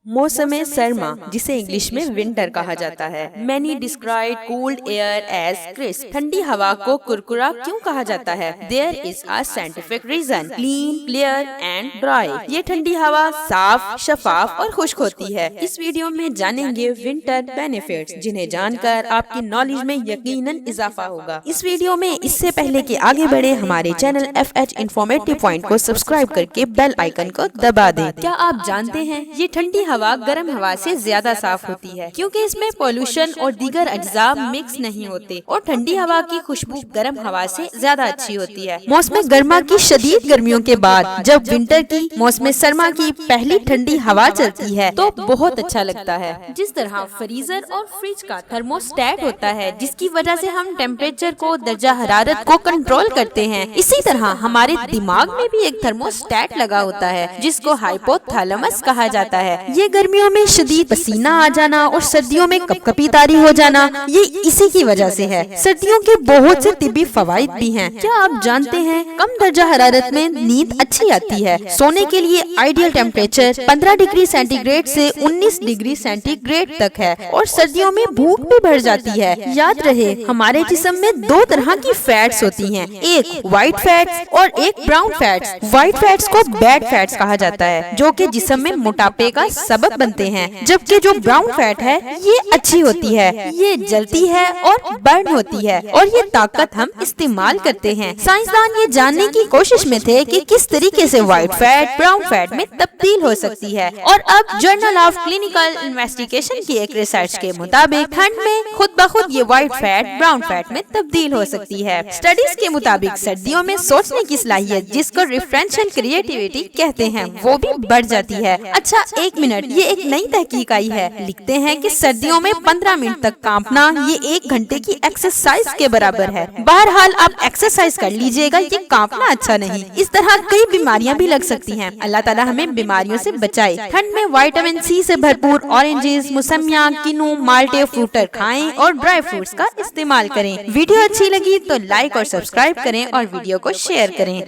मौसम सरमा जिसे इंग्लिश में विंटर कहा जाता है। Many describe cooled air as crisp. ठंडी हवा को कुरकुरा क्यों कहा जाता है? There is a scientific reason. Clean, clear and dry. ये ठंडी हवा साफ, शफाफ और खुश्क होती है। इस वीडियो में जानेंगे विंटर बेनिफिट्स, जिन्हें जानकर आपकी नॉलेज में यकीनन इजाफा होगा। इस वीडियो में इससे पहले कि आगे बढ़े, हमारे चैनल FH इंफॉर्मेटिव पॉइंट को सब्सक्राइब करके बेल आइकन को दबा दें। क्या आप जानते हैं ये ठंडी हवा गर्म हवा से ज्यादा साफ होती है, क्योंकि इसमें पोल्यूशन और दीगर अज्जा मिक्स नहीं होते, और ठंडी हवा की खुशबू गर्म हवा से ज्यादा अच्छी होती है। मौसम गर्मा की शदीद गर्मियों के बाद जब विंटर की मौसम सरमा की पहली ठंडी हवा चलती है तो बहुत अच्छा लगता है। जिस तरह फ्रीजर और फ्रिज का थर्मोस्टेट होता है, जिसकी वजह से हम टेम्परेचर को, दर्जा हरारत को कंट्रोल करते हैं, इसी तरह हमारे दिमाग में भी एक थर्मोस्टेट लगा होता है, जिसको हाइपोथैलेमस कहा जाता है। ये गर्मियों में शदीद पसीना आ जाना और सर्दियों में कपकपीतारी हो जाना, ये इसी की वजह से है। सर्दियों के बहुत से तिब्बी फवाइद भी हैं। क्या आप जानते हैं कम दर्जा हरारत में नींद अच्छी आती है? सोने के लिए आइडियल टेम्परेचर 15 डिग्री सेंटीग्रेड से 19 डिग्री सेंटीग्रेड तक है, और सर्दियों में भूख भी बढ़ जाती है। याद रहे, हमारे जिस्म में दो तरह की फैट्स होती हैं, एक व्हाइट फैट्स और एक ब्राउन फैट्स। व्हाइट फैट्स को बैड फैट्स कहा जाता है, जो कि जिस्म में मोटापे का सबब बनते हैं, जबकि जो ब्राउन फैट है ये अच्छी होती है, ये जलती है और बर्न होती है, और ये ताकत हम इस्तेमाल करते हैं। साइंसदान ये जानने की कोशिश में थे कि किस तरीके से व्हाइट फैट ब्राउन फैट में तब्दील हो सकती है, और अब जर्नल ऑफ क्लिनिकल इन्वेस्टिगेशन की एक रिसर्च के मुताबिक ठंड में खुद ब खुद ये व्हाइट फैट ब्राउन फैट में तब्दील हो सकती है। स्टडीज के मुताबिक सर्दियों में सोचने की सलाहियत, जिसको रिफरेंशियल क्रिएटिविटी कहते हैं, वो भी बढ़ जाती है। अच्छा, एक मिनट, ये एक नई तहकीक आई है। लिखते हैं कि सर्दियों में 15 मिनट तक कांपना ये 1 घंटे की एक्सरसाइज के बराबर है। बहरहाल आप एक्सरसाइज कर लीजिएगा, ये कांपना अच्छा नहीं। इस तरह कई बीमारियां भी लग सकती हैं। अल्लाह ताला हमें बीमारियों से बचाए। ठंड में विटामिन C से भरपूर ऑरेंजेस, मौसमियां, किनू, माल्टे, फ्रूटर खाएं और ड्राई फ्रूट्स का इस्तेमाल करें। वीडियो अच्छी लगी तो लाइक और सब्सक्राइब करें और वीडियो को शेयर करें।